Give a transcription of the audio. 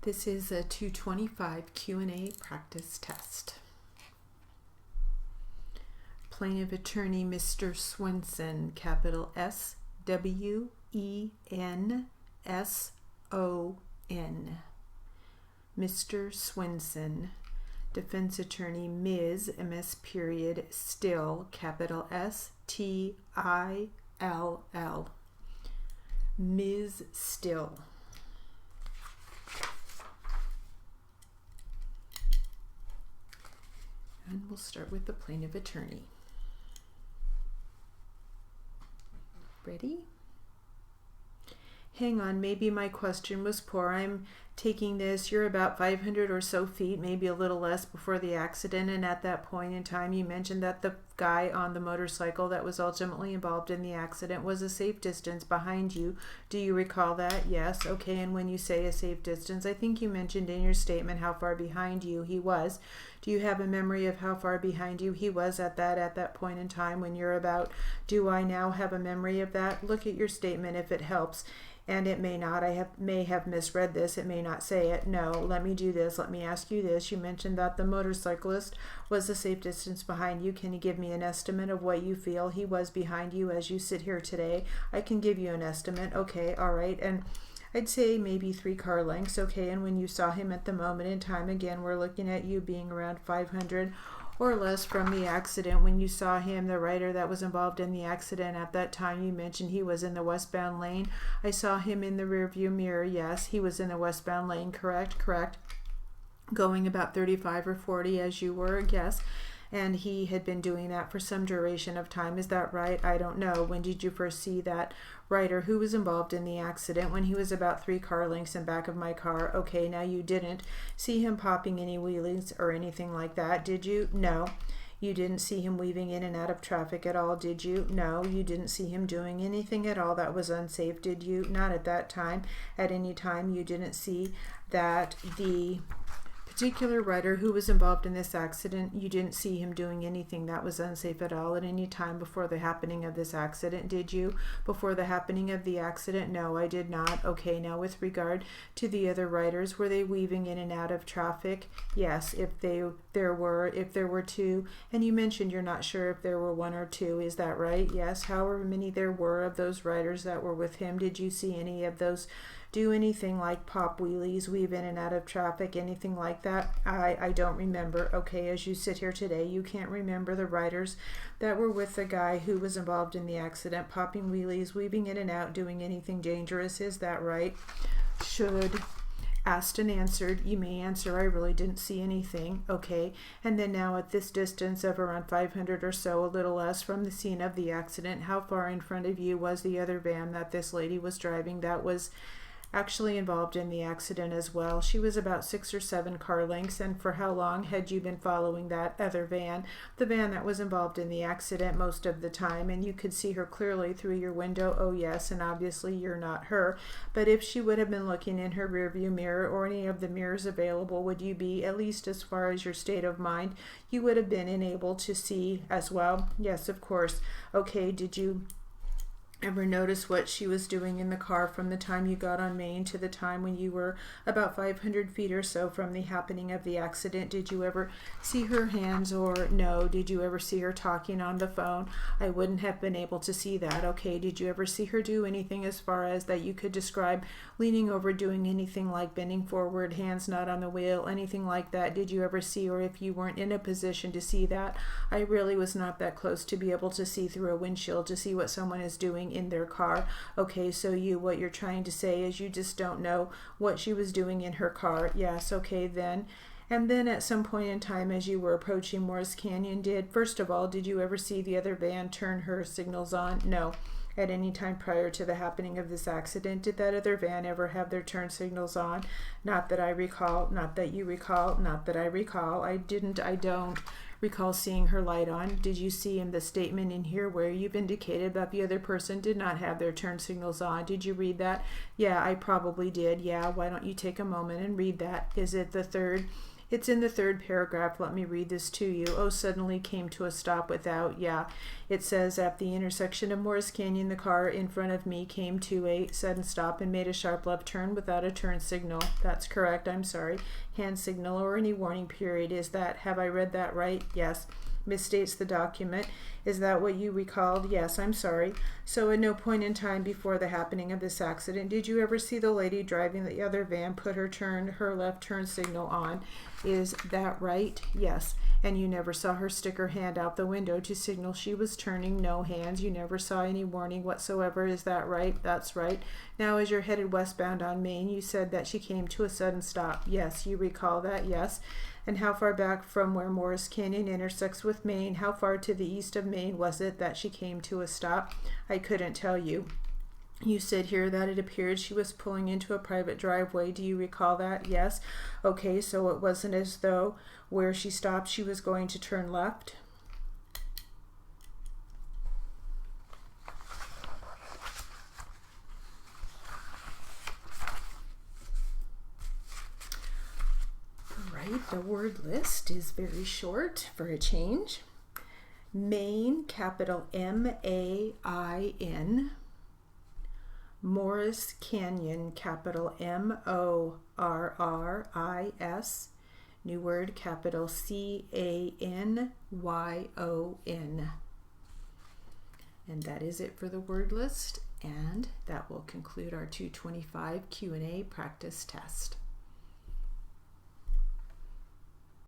This is a 225 Q&A practice test. Plaintiff Attorney Mr. Swenson, capital S-W-E-N-S-O-N. Mr. Swenson. Defense Attorney Ms. M.S. period Still, capital S-T-I-L-L. Ms. Still. And we'll start with the plaintiff attorney. Ready? Hang on, maybe my question was poor. I'm taking this, you're about 500 or so feet, maybe a little less before the accident, and at that point in time you mentioned that the guy on the motorcycle that was ultimately involved in the accident was a safe distance behind you. Do you recall that? Yes. Okay, and when you say a safe distance, I think you mentioned in your statement how far behind you he was. Do you have a memory of how far behind you he was at that point in time when you're about? Do I now have a memory of that? Look at your statement if it helps. And it may not. I may have misread this. It may not say it. No, let me do this. Let me ask you this. You mentioned that the motorcyclist was a safe distance behind you. Can you give me an estimate of what you feel he was behind you as you sit here today? I can give you an estimate. Okay, all right. And I'd say maybe 3 car lengths. Okay, and when you saw him at the moment in time, again, we're looking at you being around 500 or less from the accident. When you saw him, the rider that was involved in the accident at that time, you mentioned he was in the westbound lane. I saw him in the rearview mirror. Yes, he was in the westbound lane. Correct. Going about 35 or 40 as you were. Yes. And he had been doing that for some duration of time. Is that right? I don't know. When did you first see that rider who was involved in the accident? When he was about 3 car lengths in back of my car. Okay, now you didn't see him popping any wheelies or anything like that, did you? No. You didn't see him weaving in and out of traffic at all, did you? No. You didn't see him doing anything at all that was unsafe, did you? Not at that time. At any time, you didn't see that the particular rider who was involved in this accident, you didn't see him doing anything that was unsafe at all at any time before the happening of this accident, did you? Before the happening of the accident? No, I did not. Okay, now with regard to the other riders, were they weaving in and out of traffic? Yes, if there were 2, and you mentioned you're not sure if there were 1 or 2, is that right? Yes, however many there were of those riders that were with him, did you see any of those do anything like pop wheelies, weave in and out of traffic, anything like that? I don't remember. Okay, as you sit here today, you can't remember the riders that were with the guy who was involved in the accident, popping wheelies, weaving in and out, doing anything dangerous. Is that right? Should asked and answered. You may answer, I really didn't see anything. Okay, and then now at this distance of around 500 or so, a little less from the scene of the accident, how far in front of you was the other van that this lady was driving that was actually involved in the accident as well? She was about 6 or 7 car lengths. And for how long had you been following that other van, the van that was involved in the accident most of the time? And you could see her clearly through your window. Oh yes, and obviously you're not her, but if she would have been looking in her rearview mirror or any of the mirrors available, would you be, at least as far as your state of mind, you would have been enabled to see as well? Yes, of course. Okay, did you ever notice what she was doing in the car from the time you got on Main to the time when you were about 500 feet or so from the happening of the accident? Did you ever see her hands, or no? Did you ever see her talking on the phone? I wouldn't have been able to see that. Okay, did you ever see her do anything as far as that you could describe, leaning over, doing anything like bending forward, hands not on the wheel, anything like that? Did you ever see, or if you weren't in a position to see that? I really was not that close to be able to see through a windshield to see what someone is doing in their car. Okay, so what you're trying to say is you just don't know what she was doing in her car. Yes, okay then. And then at some point in time as you were approaching Morris Canyon, first of all, did you ever see the other van turn her signals on? No. At any time prior to the happening of this accident, did that other van ever have their turn signals on? Not that I recall, not that you recall, not that I recall. I don't recall seeing her light on. Did you see in the statement in here where you've indicated that the other person did not have their turn signals on? Did you read that? Yeah, I probably did. Yeah, why don't you take a moment and read that? Is it the third It's in the third paragraph. Let me read this to you. Oh, suddenly came to a stop without. Yeah, it says at the intersection of Morris Canyon, the car in front of me came to a sudden stop and made a sharp left turn without a turn signal. That's correct. I'm sorry. Hand signal or any warning period. Is that, have I read that right? Yes. Misstates the document. Is that what you recalled? Yes, I'm sorry. So at no point in time before the happening of this accident did you ever see the lady driving the other van put her left turn signal on. Is that right? Yes. And you never saw her stick her hand out the window to signal she was turning? No hands. You never saw any warning whatsoever. Is that right? That's right. Now as you're headed westbound on Main, you said that she came to a sudden stop. Yes, you recall that? Yes. And how far back from where Morris Canyon intersects with Main, how far to the east of Main was it that she came to a stop? I couldn't tell you. You said here that it appeared she was pulling into a private driveway. Do you recall that? Yes. Okay, so it wasn't as though where she stopped she was going to turn left? The word list is very short for a change. Main, capital M-A-I-N. Morris Canyon, capital M-O-R-R-I-S. New word, capital C-A-N-Y-O-N. And that is it for the word list, and that will conclude our 225 Q&A practice test.